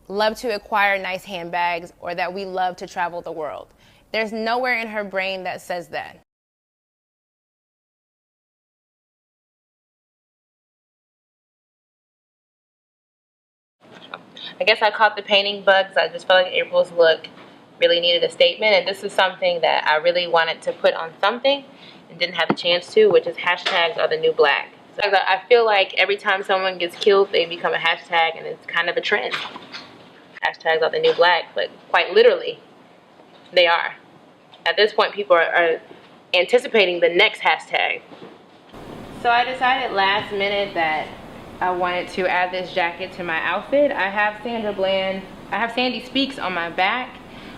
love to acquire nice handbags or that we love to travel the world. There's nowhere in her brain that says that. I guess I caught the painting bugs. I just felt like April's look really needed a statement, and this is something that I really wanted to put on something and didn't have a chance to, which is hashtags are the new black. So I feel like every time someone gets killed, they become a hashtag, and it's kind of a trend. Hashtags are the new black, but quite literally, they are. At this point, people are anticipating the next hashtag. So I decided last minute that I wanted to add this jacket to my outfit. I have Sandy Speaks on my back,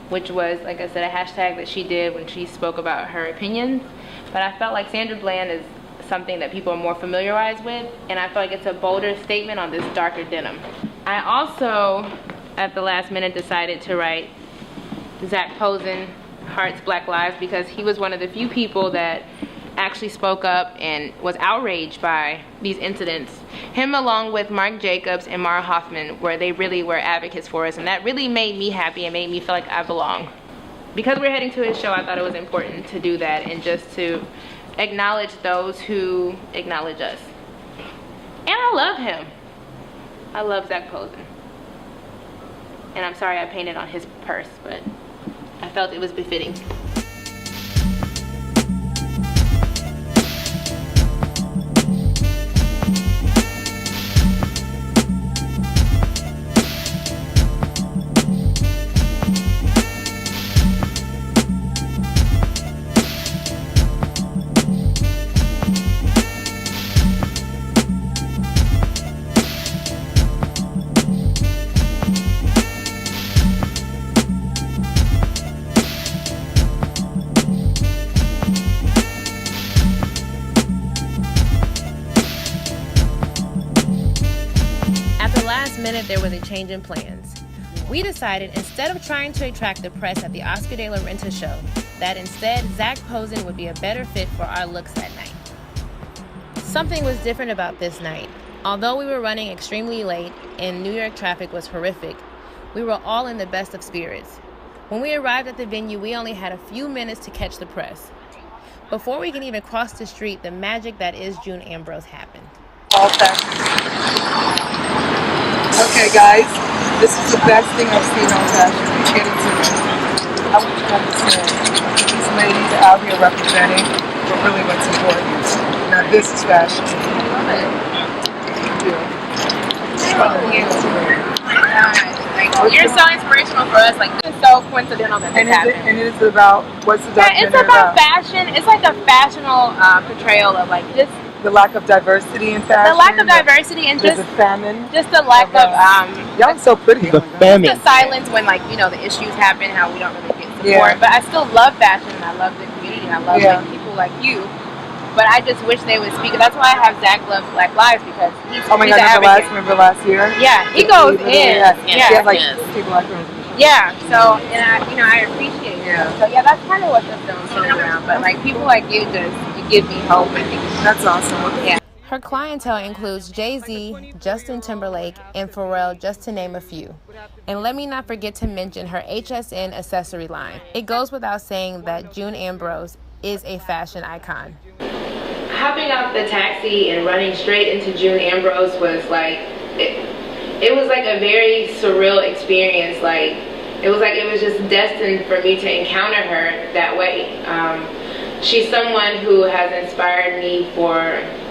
which was, like I said, a hashtag that she did when she spoke about her opinions. But I felt like Sandra Bland is something that people are more familiarized with, and I feel like it's a bolder statement on this darker denim. I also, at the last minute, decided to write Zac Posen, Hearts Black Lives, because he was one of the few people that actually spoke up and was outraged by these incidents. Him along with Marc Jacobs and Mara Hoffman, where they really were advocates for us, and that really made me happy and made me feel like I belong. Because we're heading to his show, I thought it was important to do that and just to acknowledge those who acknowledge us. And I love him. I love Zac Posen. And I'm sorry I painted on his purse, but I felt it was befitting. Minute, there was a change in plans. We decided instead of trying to attract the press at the Oscar de la Renta show, that instead Zac Posen would be a better fit for our looks that night. Something was different about this night. Although we were running extremely late and New York traffic was horrific, we were all in the best of spirits. When we arrived at the venue, we only had a few minutes to catch the press. Before we can even cross the street, the magic that is June Ambrose happened. Okay guys, this is the best thing I've seen on fashion. Get into it. I want you to understand, these ladies out here representing but really what's important. Now this is fashion. I love it. Thank you. You're so inspirational for us. Like, it's so coincidental that this happened. And it is about, what's the documentary it's about fashion. It's like a fashional portrayal of like just the lack of diversity in fashion. The lack of diversity and just the famine. Just the lack of y'all so pretty. The famine. The silence when like the issues happen, how we don't really get support. Yeah. But I still love fashion and I love the community and I love like, people like you. But I just wish they would speak. That's why I have Zac Loves Black Lives because he's remember last year? Yeah, he goes in. Yeah, like people like him. Yeah, so and I appreciate it. Yeah. So that's kind of what the film's centered around. But like people like you give me hope. That's awesome. Yeah. Her clientele includes Jay-Z, Justin Timberlake, and Pharrell, just to name a few. And let me not forget to mention her HSN accessory line. It goes without saying that June Ambrose is a fashion icon. Hopping off the taxi and running straight into June Ambrose was like, it was like a very surreal experience. It was just destined for me to encounter her that way. She's someone who has inspired me forever.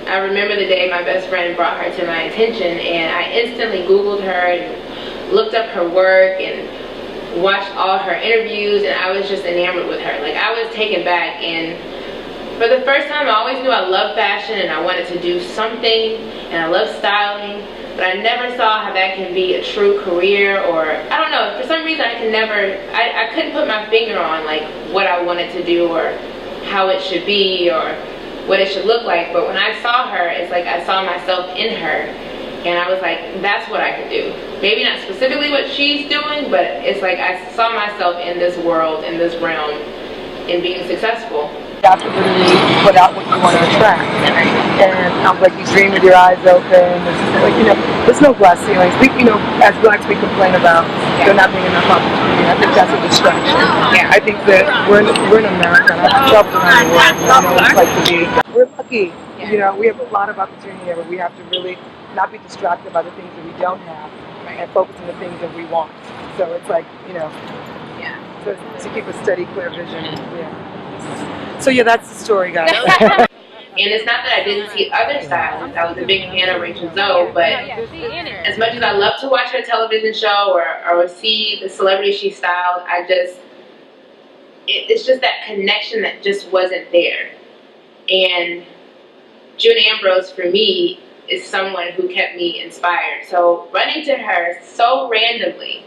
I remember the day my best friend brought her to my attention, and I instantly Googled her and looked up her work and watched all her interviews, and I was just enamored with her. I was taken back, and for the first time I always knew I loved fashion and I wanted to do something, and I love styling, but I never saw how that can be a true career, or I don't know, for some reason I couldn't put my finger on what I wanted to do or how it should be or what it should look like. But when I saw her, it's like I saw myself in her, and I was like, that's what I could do. Maybe not specifically what she's doing, but it's like I saw myself in this world, in this realm, in being successful. You have to literally put out what you want to attract. And you dream with your eyes open. There's no glass ceilings. As blacks we complain about there not being enough opportunity. I think that's a distraction. Yeah. I think that we're in America. I've traveled around the world. I know what it's like to be. We're lucky. Yeah. We have a lot of opportunity here, but we have to really not be distracted by the things that we don't have, and focus on the things that we want. So it's to keep a steady, clear vision. Yeah. So that's the story, guys. And it's not that I didn't see other stylists. I was a big fan of Rachel Zoe, but as much as I love to watch her television show or see the celebrities she styled, it's just that connection that just wasn't there. And June Ambrose, for me, is someone who kept me inspired. So running to her so randomly,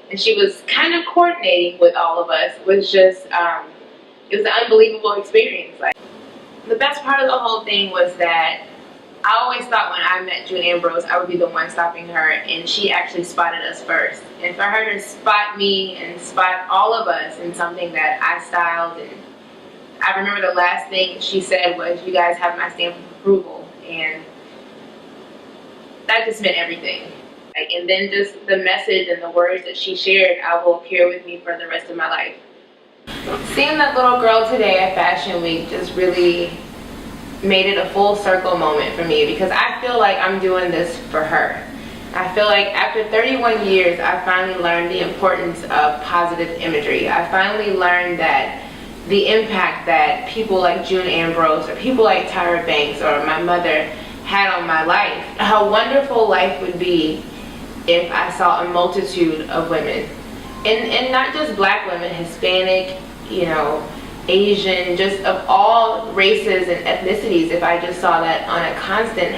and she was kind of coordinating with all of us, was just, it was an unbelievable experience. The best part of the whole thing was that I always thought when I met June Ambrose, I would be the one stopping her, and she actually spotted us first. And for her to spot me and spot all of us in something that I styled, and I remember the last thing she said was, "You guys have my stamp of approval," and that just meant everything. And then just the message and the words that she shared, I will carry with me for the rest of my life. Seeing that little girl today at Fashion Week just really made it a full circle moment for me, because I feel like I'm doing this for her. I feel like after 31 years, I finally learned the importance of positive imagery. I finally learned that the impact that people like June Ambrose or people like Tyra Banks or my mother had on my life. How wonderful life would be if I saw a multitude of women. And not just black women, Hispanic, Asian, just of all races and ethnicities. If I just saw that on a constant,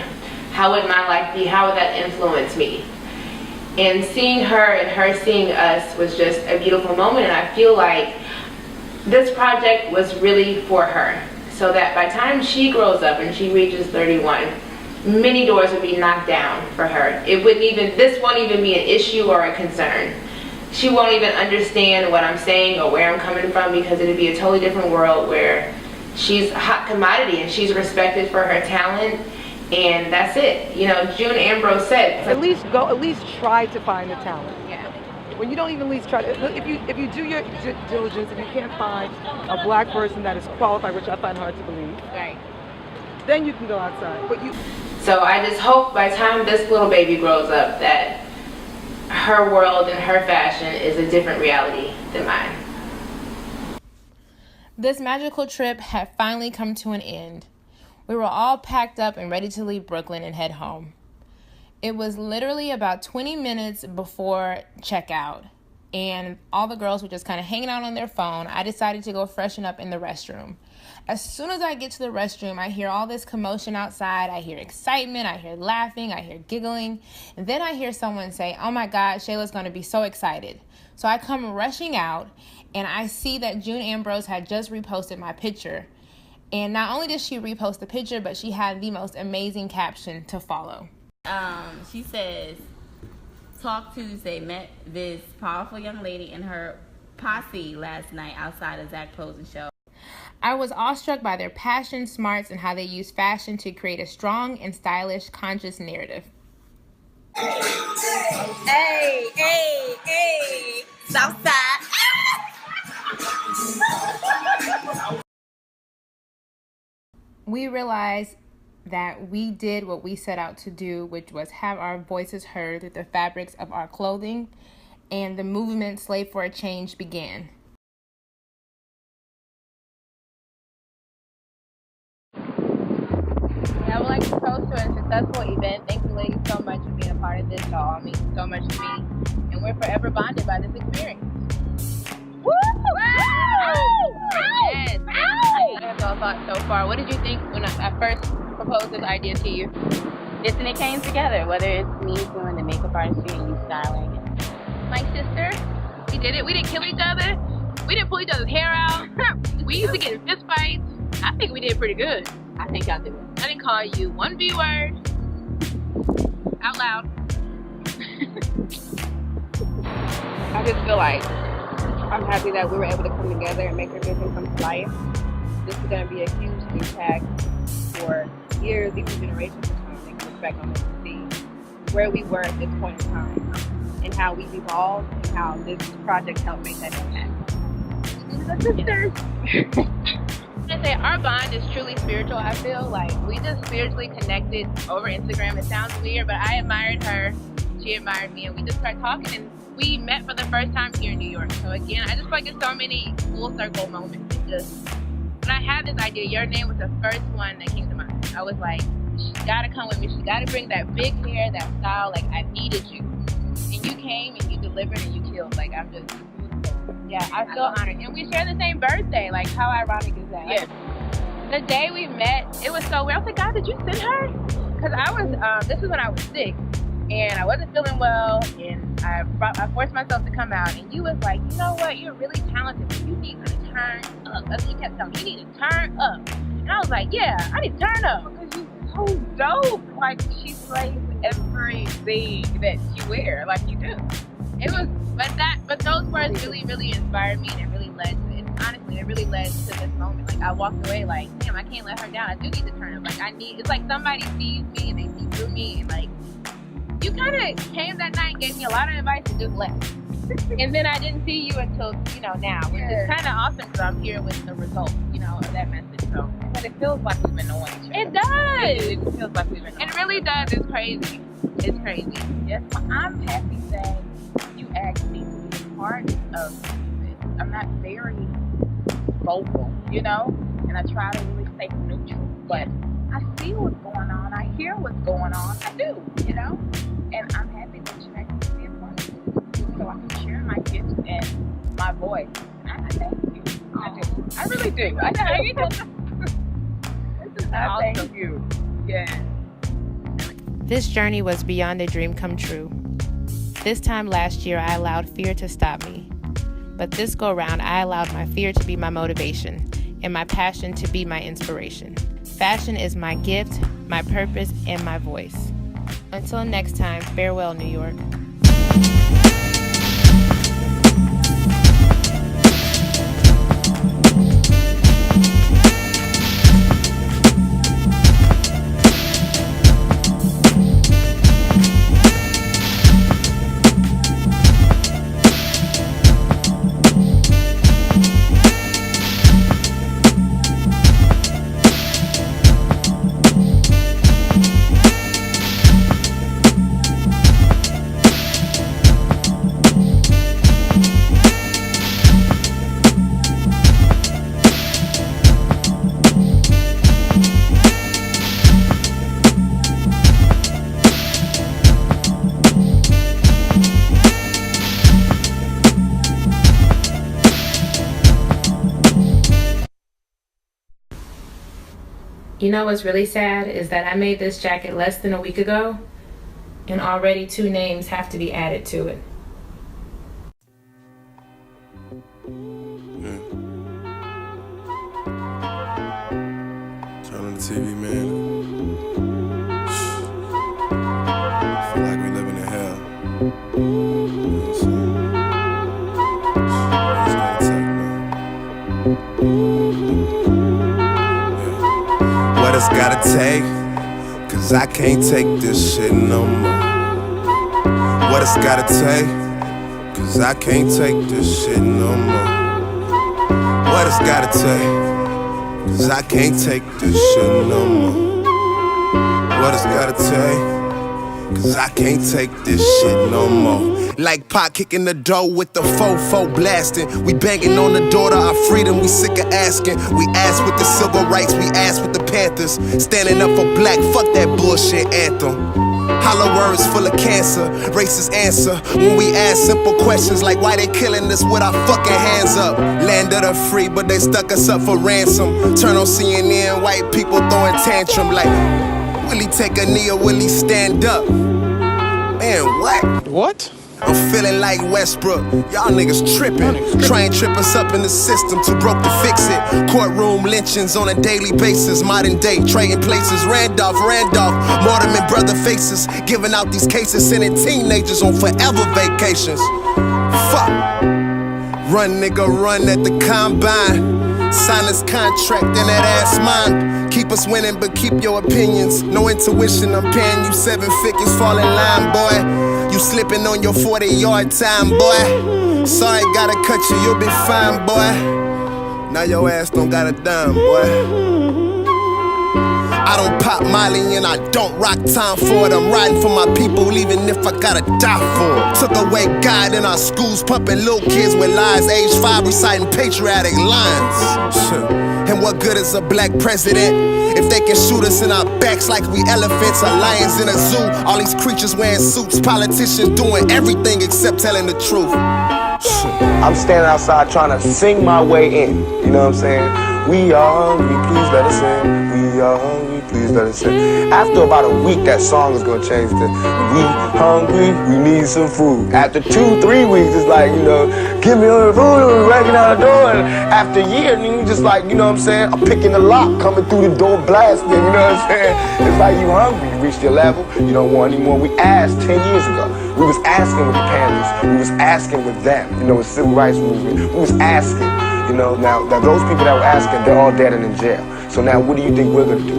how would my life be? How would that influence me? And seeing her and her seeing us was just a beautiful moment. And I feel like this project was really for her, so that by the time she grows up and she reaches 31, many doors would be knocked down for her. This won't even be an issue or a concern. She won't even understand what I'm saying or where I'm coming from, because it'd be a totally different world where she's a hot commodity and she's respected for her talent, and that's it. June Ambrose said, at least try to find the talent. Yeah. When you don't even at least try to, if you do your diligence, if you can't find a black person that is qualified, which I find hard to believe, right, then you can go outside. So I just hope by the time this little baby grows up that her world and her fashion is a different reality than mine. This magical trip had finally come to an end. We were all packed up and ready to leave Brooklyn and head home. It was literally about 20 minutes before checkout, and all the girls were just kind of hanging out on their phone. I decided to go freshen up in the restroom. As soon as I get to the restroom, I hear all this commotion outside. I hear excitement, I hear laughing, I hear giggling. And then I hear someone say, "Oh my God, Shayla's going to be so excited." So I come rushing out, and I see that June Ambrose had just reposted my picture. And not only did she repost the picture, but she had the most amazing caption to follow. She says, "Talk Tuesday, met this powerful young lady and her posse last night outside of Zach Posen's show." I was awestruck by their passion, smarts, and how they use fashion to create a strong and stylish, conscious narrative. Hey, hey, hey, Southside. We realized that we did what we set out to do, which was have our voices heard through the fabrics of our clothing, and the movement Slave for a Change began. I would like to toast to a successful event. Thank you, ladies, so much for being a part of this. Y'all mean so much to me, and we're forever bonded by this experience. Woo! Yes. I have no thoughts so far. What did you think when I first proposed this idea to you? And it came together, whether it's me doing the makeup artistry and you styling. My sister, we did it. We didn't kill each other. We didn't pull each other's hair out. We used to get in fist fights. I think we did pretty good. I think y'all did. I didn't call you one V word out loud. I just feel like I'm happy that we were able to come together and make our vision come to life. This is going to be a huge impact for years, even generations to come. They can look back on it and see where we were at this point in time and how we've evolved and how this project helped make that impact. I say our bond is truly spiritual. I feel like we just spiritually connected over Instagram. It sounds weird, but I admired her. She admired me, and we just started talking, and we met for the first time here in New York. So again, I just feel like there's so many full circle moments. Just when I had this idea, your name was the first one that came to mind. I was like, she's gotta come with me. She's gotta bring that big hair, that style. Like, I needed you. And you came and you delivered and you killed. Like, I'm just, yeah, I feel honored. And we share the same birthday. Like, how ironic is that? Yeah. The day we met, it was so weird. I was like, God, did you send her? Because I was, this is when I was sick. And I wasn't feeling well, and I forced myself to come out. And you was like, you know what? You're really talented, but you need to turn up. That's what you kept telling me. You need to turn up. And I was like, yeah, I need to turn up. Because she's so dope. Like, she plays everything that you wear, like you do. It was, but those words really, really inspired me, and it really led to it. Honestly, it really led to this moment. Like, I walked away like, damn, I can't let her down. I do need to turn up. Like, it's like somebody sees me and they see through me, and like, you kind of came that night and gave me a lot of advice and just left. And then I didn't see you until, now, which is kind of awesome because I'm here with the results, of that message. So, but it feels like we've been knowing each other. It does. It feels like we've been knowing. It really does. It's crazy. It's crazy. Yes, well, I'm happy that you asked me to be a part of this. I'm not very vocal, and I try to really stay neutral, but I see what's going on. I hear what's going on. I do, and I'm happy that you asked me to be a part of it, so I can share my gifts and my voice. And I thank you. I do. I really do. I thank you. Thank you. Yeah. This journey was beyond a dream come true. This time last year, I allowed fear to stop me. But this go round, I allowed my fear to be my motivation and my passion to be my inspiration. Fashion is my gift, my purpose, and my voice. Until next time, farewell, New York. You know what's really sad is that I made this jacket less than a week ago, and already 2 names have to be added to it. Turn on the TV, man. I feel like we living in hell. It's not a tech, man. it's gotta take? Cause I can't take this shit no more. What it's gotta take? Cause I can't take this shit no more. What it's gotta take? Cause I can't take this shit no more. What it's gotta take? Cause I can't take this shit no more. Like Pac kicking the door with the fofo blasting. We banging on the door to our freedom, we sick of asking. We ask with the civil rights, we ask with the Panthers. Standing up for black, fuck that bullshit anthem. Hollow words full of cancer, racist answer when we ask simple questions like why they killing us with our fucking hands up. Land of the free, but they stuck us up for ransom. Turn on CNN, white people throwing tantrum like, will he take a knee or will he stand up? Man, what? What? I'm feeling like Westbrook. Y'all niggas tripping. Try and trip us up in the system, too broke to fix it. Courtroom lynchings on a daily basis. Modern day trading places. Randolph, Mortimer brother faces. Giving out these cases, sending teenagers on forever vacations. Fuck. Run, nigga, run at the combine. Sign this contract and that ass mine. Keep us winning, but keep your opinions. No intuition, I'm paying you 7 figures. Fall in line, boy. You slipping on your 40-yard time, boy. Sorry, gotta cut you, you'll be fine, boy. Now your ass don't got a dime, boy. I don't pop Molly and I don't rock time for it. I'm riding for my people even if I gotta die for it. Took away God in our schools, pumping little kids with lies. Age 5 reciting patriotic lines. And what good is a black president if they can shoot us in our backs like we elephants or lions in a zoo? All these creatures wearing suits, politicians doing everything except telling the truth. I'm standing outside trying to sing my way in. You know what I'm saying? We are hungry, please let us in. We are hungry, please let us in. After about a week, that song is gonna change to we hungry, we need some food. After 2-3 weeks, it's like, you know, give me all the food, we're breaking out the door. And after a year, you just like, you know what I'm saying? I'm picking the lock, coming through the door, blasting, you know what I'm saying? It's like you hungry, you reached your level, you don't want any more. We asked 10 years ago. We was asking with the Panthers, we was asking with them, you know, with the Civil Rights Movement. We was asking. You know, now those people that were asking, they're all dead and in jail. So now what do you think we're gonna do?